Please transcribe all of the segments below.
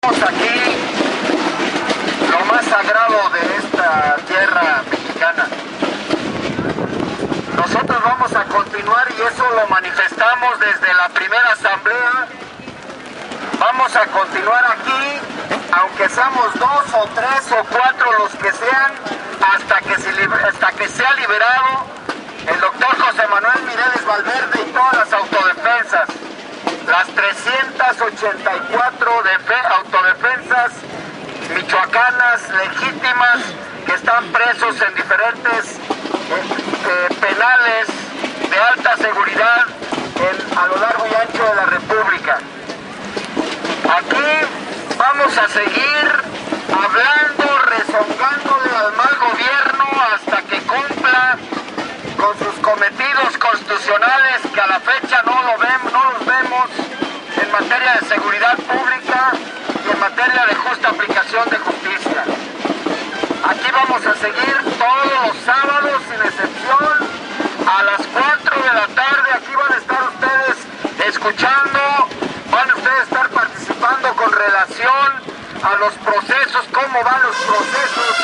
Aquí lo más sagrado de esta tierra mexicana. Nosotros vamos a continuar y eso lo manifestamos desde la primera asamblea. Vamos a continuar aquí, aunque seamos 2 o 3 o 4 los que sean, hasta que sea liberado el doctor José Manuel Mireles Valverde y todas las autodefensas. Las 384 autodefensas michoacanas legítimas que están presos en diferentes penales de alta seguridad a lo largo y ancho de la República. Aquí vamos a seguir hablando, rezongándole al mal gobierno hasta que cumpla con sus cometidos constitucionales que a la fecha no los vemos en materia de seguridad pública y en materia de justa aplicación de justicia. Aquí vamos a seguir todos los sábados sin excepción a las 4 de la tarde. Aquí van a estar ustedes escuchando, van a ustedes estar participando con relación a los procesos, cómo van los procesos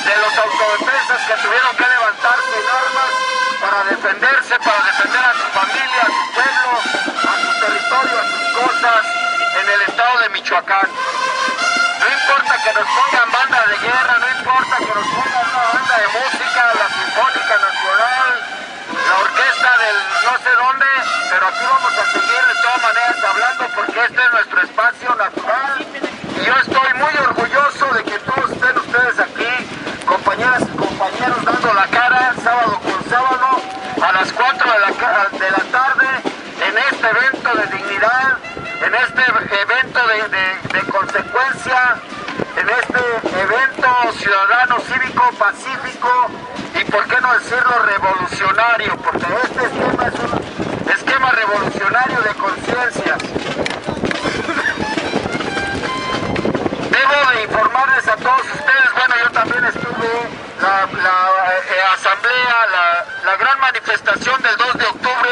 de los autodefensas que tuvieron que levantarse en armas para defenderse, para defender a su familia, a su pueblo, a su territorio, a sus cosas en el estado de Michoacán. No importa que nos pongan banda de guerra, no importa que nos pongan una banda de música, la Sinfónica Nacional, la orquesta del no sé dónde, pero aquí vamos a seguir de todas maneras hablando porque este es nuestro espacio natural y yo estoy muy orgulloso de que todos estén ustedes aquí, compañeras y compañeros, dando la cara sábado con sábado a las 4 de la tarde en este evento de dignidad, en este evento de consecuencia, en este evento ciudadano, cívico, pacífico y por qué no decirlo revolucionario, porque este esquema es un esquema revolucionario de conciencias. Debo de informarles a todos ustedes, bueno, yo también estuve la asamblea, la gran manifestación del 2 de octubre,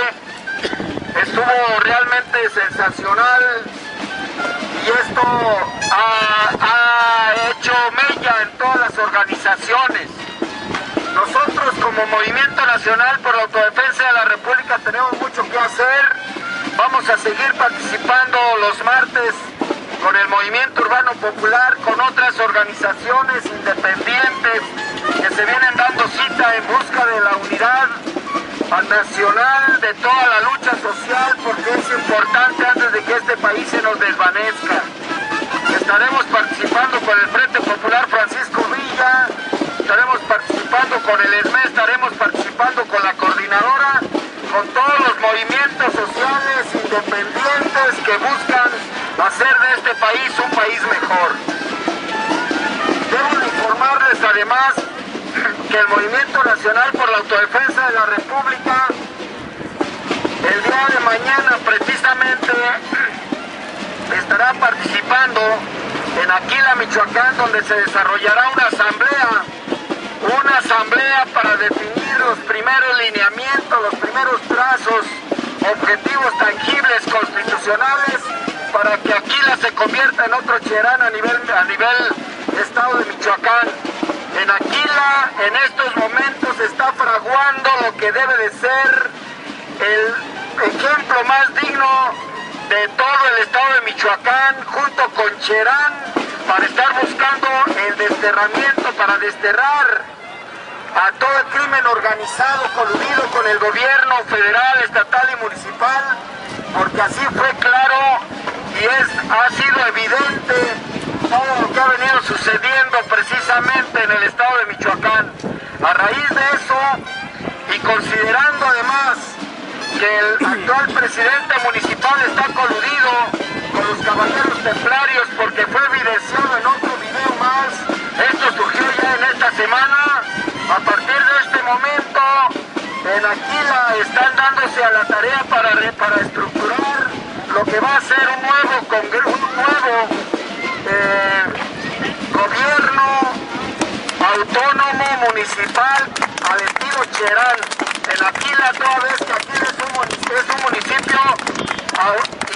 estuvo realmente sensacional y esto ha hecho mella en todas las organizaciones. Nosotros como Movimiento Nacional por la Autodefensa de la República tenemos mucho que hacer. Vamos a seguir participando los martes con el Movimiento Urbano Popular, con otras organizaciones independientes que se vienen dando cita en busca de la unidad nacional de toda la lucha social, porque es importante antes de que este país se nos desvanezca. Estaremos participando con el Frente Popular Francisco Villa, estaremos participando con el ESME, estaremos participando con la coordinadora, con todos los movimientos sociales independientes que buscan hacer de este país un país mejor. Debo informarles además que el Movimiento Nacional por la Autodefensa de la República el día de mañana precisamente estará participando en Aquila, Michoacán, donde se desarrollará una asamblea para definir los primeros lineamientos, los primeros trazos, objetivos tangibles constitucionales para que Aquila se convierta en otro Cherán a nivel estado de Michoacán. En Aquila, en estos momentos, se está fraguando lo que debe de ser el ejemplo más digno de todo el estado de Michoacán, junto con Cherán, para estar buscando el desterramiento, para desterrar a todo el crimen organizado coludido con el gobierno federal, estatal y municipal, porque así fue claro y ha sido evidente todo lo que ha venido sucediendo precisamente en el estado de Michoacán. A raíz de eso, y considerando además que el actual presidente municipal está coludido con los caballeros templarios porque fue evidenciado en otro video más, esto surgió ya en esta semana. A partir de este momento, en Aquila están dándose a la tarea para estructurar lo que va a ser un nuevo gobierno autónomo municipal al estilo Cherán. En Aquila, toda vez que Aquila es un municipio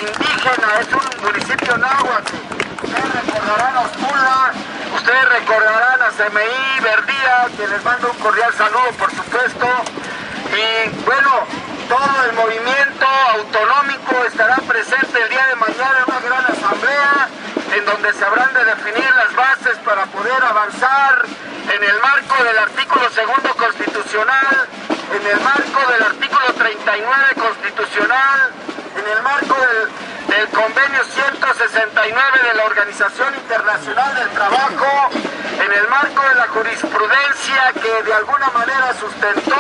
indígena, es un municipio náhuatl. recordarán a Osmula, ustedes recordarán a CMI, Verdía, que les mando un cordial saludo, por supuesto. Y bueno, todo el movimiento autonómico estará presente el día de mañana en una gran asamblea en donde se habrán de definir las bases para poder avanzar en el marco del artículo 2 constitucional, en el marco del artículo 39 constitucional, en el marco del convenio 169 de la Organización Internacional del Trabajo, en el marco de la jurisprudencia que de alguna manera sustentó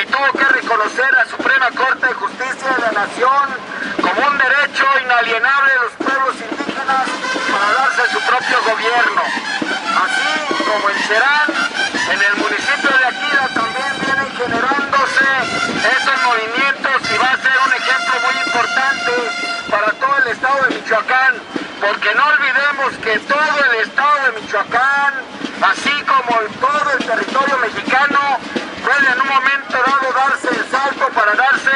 y tuvo que reconocer la Suprema Corte de Justicia de la Nación como un derecho inalienable de los pueblos indígenas para darse su propio gobierno. Así como en Cherán, en el municipio de Aquila también vienen generándose estos movimientos y va a ser un ejemplo muy importante para todo el estado de Michoacán, porque no olvidemos que todo el estado de Michoacán, así como todo el territorio mexicano, puede en un momento dado darse el salto para darse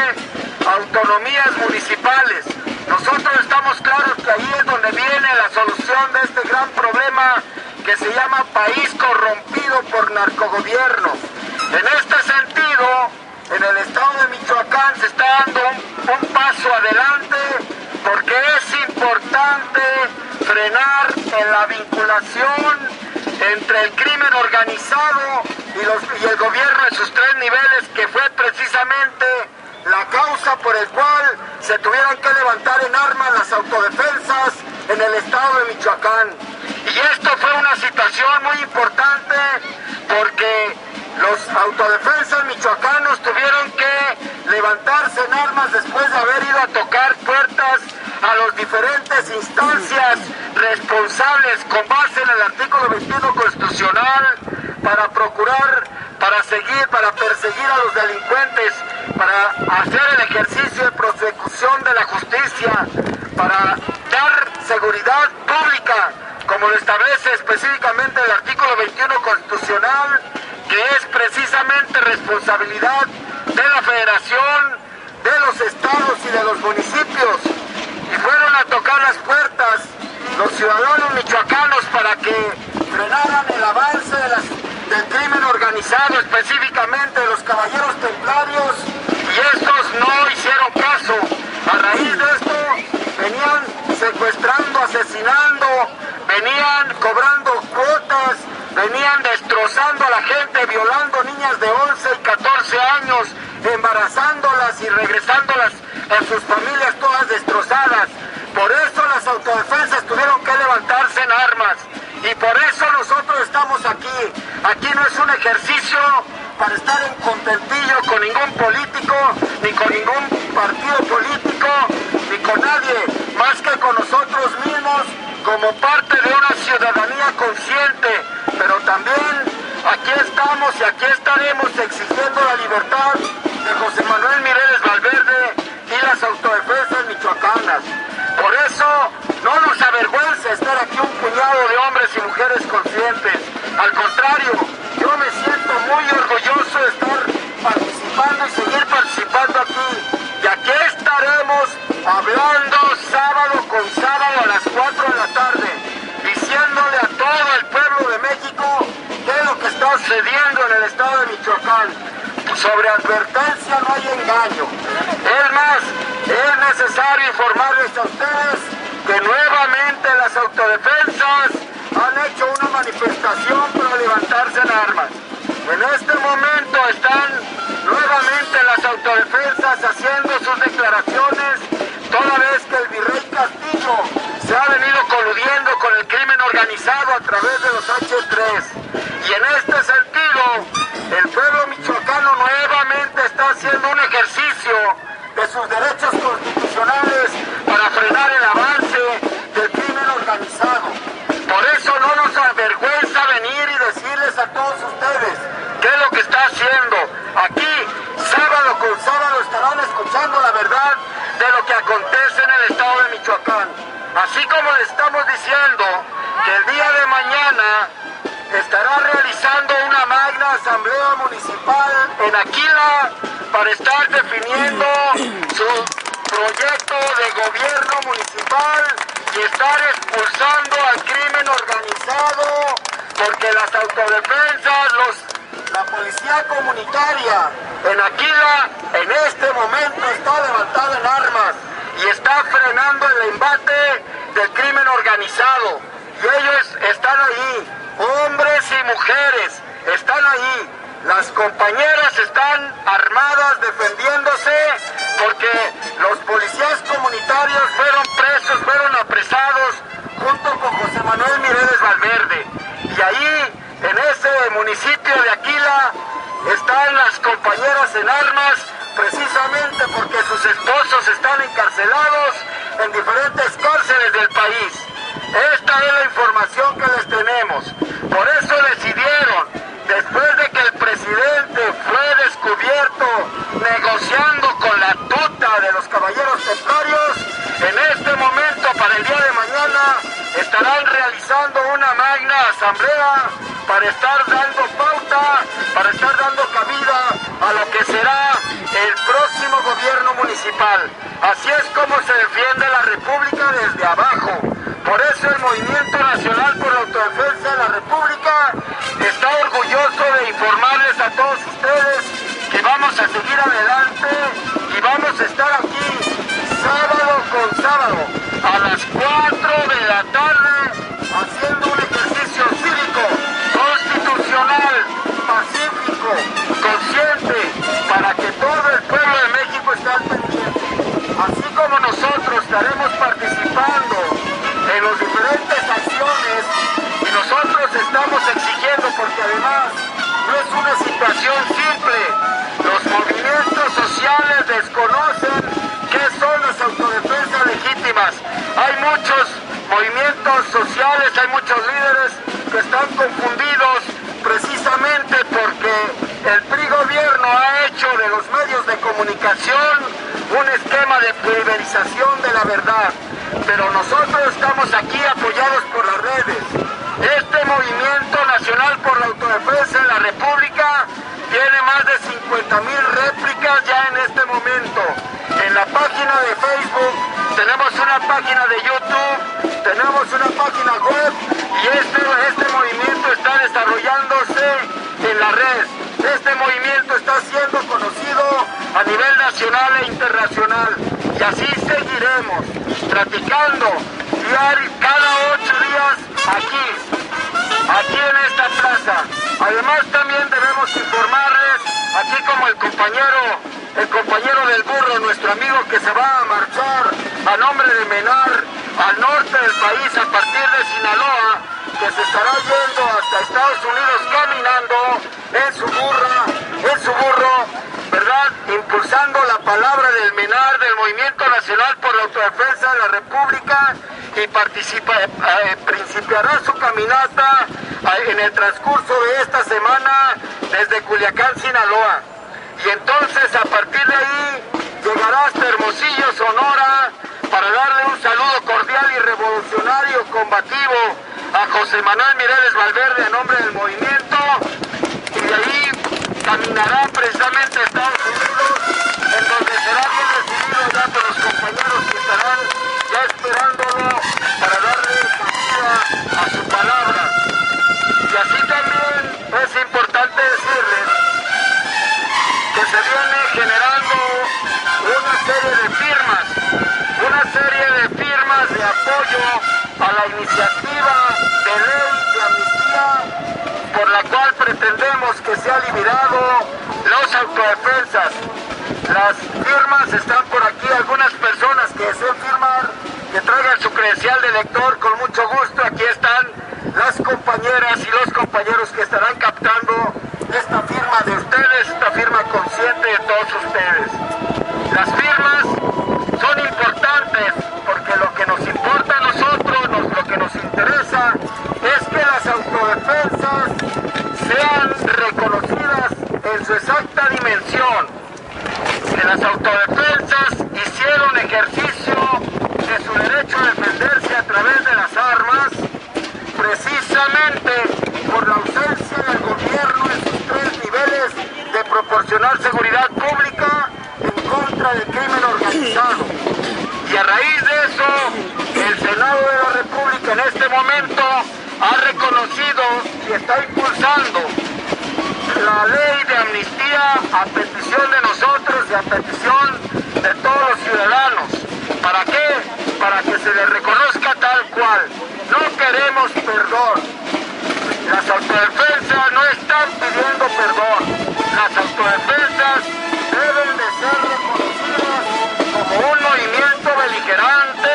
autonomías municipales. Nosotros estamos claros que ahí es donde viene la solución de este gran problema que se llama país corrompido por narcogobierno. En este sentido, en el estado de Michoacán se está dando un paso adelante porque es importante frenar en la vinculación entre el crimen organizado y el gobierno en sus tres niveles, que fue precisamente la causa por el cual se tuvieron que levantar en armas las autodefensas en el estado de Michoacán. Y esto fue una situación muy importante porque los autodefensas michoacanos tuvieron que levantarse en armas después de haber ido a tocar puertas a las diferentes instancias responsables con base en el artículo 21 constitucional para procurar, para perseguir a los delincuentes, para hacer el ejercicio de prosecución de la justicia, para dar seguridad pública, como lo establece específicamente el artículo 21 constitucional, que es precisamente responsabilidad de la Federación, de los estados y de los municipios. Y fueron a tocar las puertas los ciudadanos michoacanos para que frenaran el avance del crimen organizado, específicamente de los caballeros templarios, y estos no hicieron caso. A raíz de esto venían secuestrando, asesinando, venían cobrando cuotas, venían destrozando a la gente, violando niñas de 11 y 14 años, embarazándolas y regresándolas a sus familias todas destrozadas. Por eso las autodefensas tuvieron que levantarse en armas y por eso nosotros estamos aquí. Aquí no es un ejercicio para estar en contentillo con ningún político, ni con ningún partido político, ni con nadie, más que con nosotros mismos como parte de una ciudadanía consciente. Pero también aquí estamos y aquí estaremos exigiendo la libertad de José Manuel Mireles Valverde y las autodefensas michoacanas. Por eso no nos avergüenza estar aquí un puñado de hombres y mujeres conscientes. Al contrario, yo me siento muy orgulloso de estar participando y seguir participando aquí. Y aquí estaremos hablando sábado con sábado a las 4 de la tarde, diciéndole a todo el pueblo de México qué es lo que está sucediendo en el estado de Michoacán. Sobre advertencia no hay engaño. Es más, es necesario informarles a ustedes que nuevamente las autodefensas han hecho una manifestación para levantarse en armas. En este momento están nuevamente las autodefensas haciendo sus declaraciones, toda vez que el virrey Castillo se ha venido coludiendo con el crimen organizado a través de los H3. Y en este sentido, el pueblo michoacano nuevamente está haciendo un ejercicio de sus derechos constitucionales para frenar el avance del crimen organizado. Por eso no nos avergüenza venir y decirles a todos ustedes qué es lo que está haciendo. Aquí, sábado con sábado, estarán escuchando la verdad de lo que acontece en el estado de Michoacán. Así como les estamos diciendo que el día de mañana estará realizando una magna asamblea municipal en Aquila para estar definiendo su proyecto de gobierno municipal y estar expulsando al crimen las autodefensas, la policía comunitaria en Aquila en este momento está levantada en armas y está frenando el embate del crimen organizado. Y ellos están ahí, hombres y mujeres, están ahí. Las compañeras están armadas defendiéndose porque los policías comunitarios fueron presos, fueron apresados junto con José Manuel Mireles Valverde. Y ahí, en ese municipio de Aquila, están las compañeras en armas precisamente porque sus esposos están encarcelados en diferentes cárceles del país. Esta es la información que les tenemos. Por eso decidieron, después de que el presidente fue descubierto negociando con la tuta de los caballeros templarios, en este momento, para el día de mañana, estarán realizando una magna asamblea para estar dando pauta, para estar dando cabida a lo que será el próximo gobierno municipal. Así es como se defiende la República desde abajo. Por eso el Movimiento Nacional por la Autodefensa de la República está orgulloso de informarles a todos ustedes que vamos a seguir adelante y vamos a estar aquí sábado con sábado a las 4 de la tarde haciendo un ejercicio cívico, constitucional, pacífico, consciente, para que todo el pueblo de México esté al pendiente. Así como nosotros estaremos participando en las diferentes acciones y nosotros estamos exigiendo, porque además no es una situación simple, los movimientos sociales desconocen qué son las autodefensas legítimas. Hay muchos movimientos sociales, hay muchos líderes que están confundidos precisamente porque el PRI gobierno ha hecho de los medios de comunicación un esquema de pulverización de la verdad. Pero nosotros estamos aquí apoyados por las redes. Este Movimiento Nacional por la Autodefensa de la República tiene más de 50,000 réplicas ya en este momento. En la página de Facebook, tenemos una página de YouTube, tenemos una página web y este movimiento está desarrollándose en la red. Este movimiento está siendo conocido a nivel nacional e internacional y así seguiremos practicando cada 8 días aquí en esta plaza. Además también debemos informarles, aquí como el compañero del burro, nuestro amigo que se va a marchar a nombre de MENAR al norte del país a partir de Sinaloa, que se estará yendo hasta Estados Unidos caminando en su burro, ¿verdad? Impulsando la palabra del MENAR, del Movimiento Nacional por la Autodefensa de la República, y principiará su caminata en el transcurso de esta semana desde Culiacán, Sinaloa. Y entonces a partir de ahí llegará hasta Hermosillo, Sonora, para darle un saludo cordial y revolucionario, combativo a José Manuel Mireles Valverde a nombre del movimiento, y de ahí caminará precisamente a Estados Unidos, en donde será bien recibido ya por los compañeros que estarán ya esperándolo para darle cabida a su palabra. Y así también es importante decirles que se viene generando una serie de firmas de apoyo a la iniciativa de ley de amnistía por la cual pretendemos que sea liberado los autodefensas. Las firmas están por aquí, algunas personas que deseen firmar, que traigan su credencial de lector, con mucho gusto. Aquí están las compañeras y los compañeros que estarán captando esta firma de ustedes, esta firma consciente de todos ustedes. Las firmas son importantes porque lo que nos importa a nosotros, lo que nos interesa, es que las autodefensas sean reconocidas en su exacta dimensión, que las autodefensas hicieron ejercicio de su derecho a defenderse a través de las armas, precisamente por la ausencia del gobierno en sus 3 niveles de proporcionar seguridad pública en contra del crimen organizado. Y a raíz de eso, el Senado de la República en este momento ha reconocido y está impulsando la ley de amnistía a petición de nosotros y a petición de todos los ciudadanos. ¿Para qué? Para que se les reconozca tal cual. No queremos perdón. Las autodefensas no están pidiendo perdón. Las autodefensas deben de ser reconocidas como un movimiento beligerante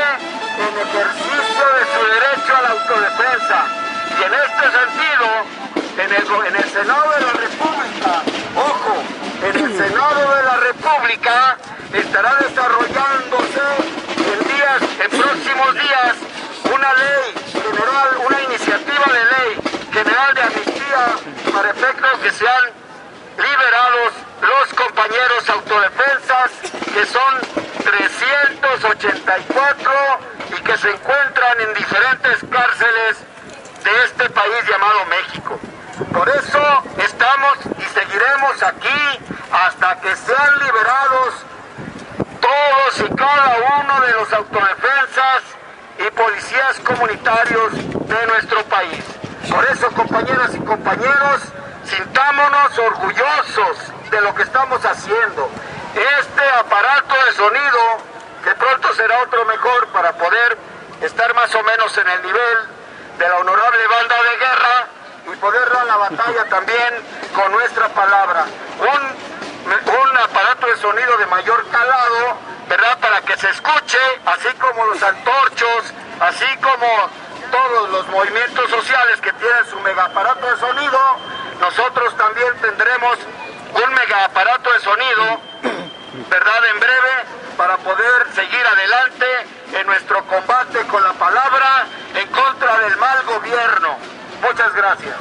en ejercicio de su derecho a la autodefensa. Y en este sentido, en el Senado de la República, ojo, en el Senado de la República estará desarrollándose en próximos días una ley general, una iniciativa de ley general de amnistía para efectos que sean liberados los compañeros autodefensas, que son 384 y que se encuentran en diferentes cárceles de este país llamado México. Por eso estamos y seguiremos aquí hasta que sean liberados todos y cada uno de los autodefensas y policías comunitarios de nuestro país. Por eso, compañeras y compañeros, sintámonos orgullosos de lo que estamos haciendo. Este aparato de sonido, que pronto será otro mejor para poder estar más o menos en el nivel de la honorable banda de guerra y poder dar la batalla también con nuestra palabra. Un aparato de sonido de mayor calado, ¿verdad? Para que se escuche, así como los antorchos, así como todos los movimientos sociales que tienen su mega aparato de sonido, nosotros también tendremos un mega aparato de sonido, ¿verdad? En breve, para poder seguir adelante en nuestro combate con la palabra en contra del mal gobierno. Muchas gracias.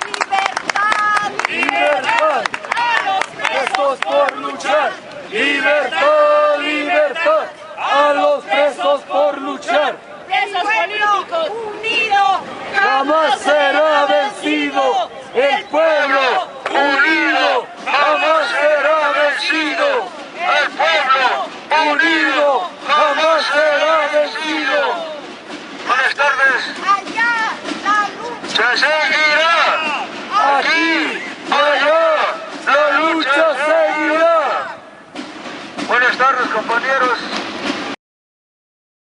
¡Libertad! ¡Libertad! ¡A los presos por luchar! ¡Libertad! ¡Libertad! ¡A los presos por luchar! ¡Presos políticos! ¡Unido! ¡Jamás será vencido! ¡El pueblo unido! ¡Jamás será vencido! ¡El pueblo ¡Unido! ¡Jamás será vencido! Buenas tardes. ¡Allá la lucha! Se sigue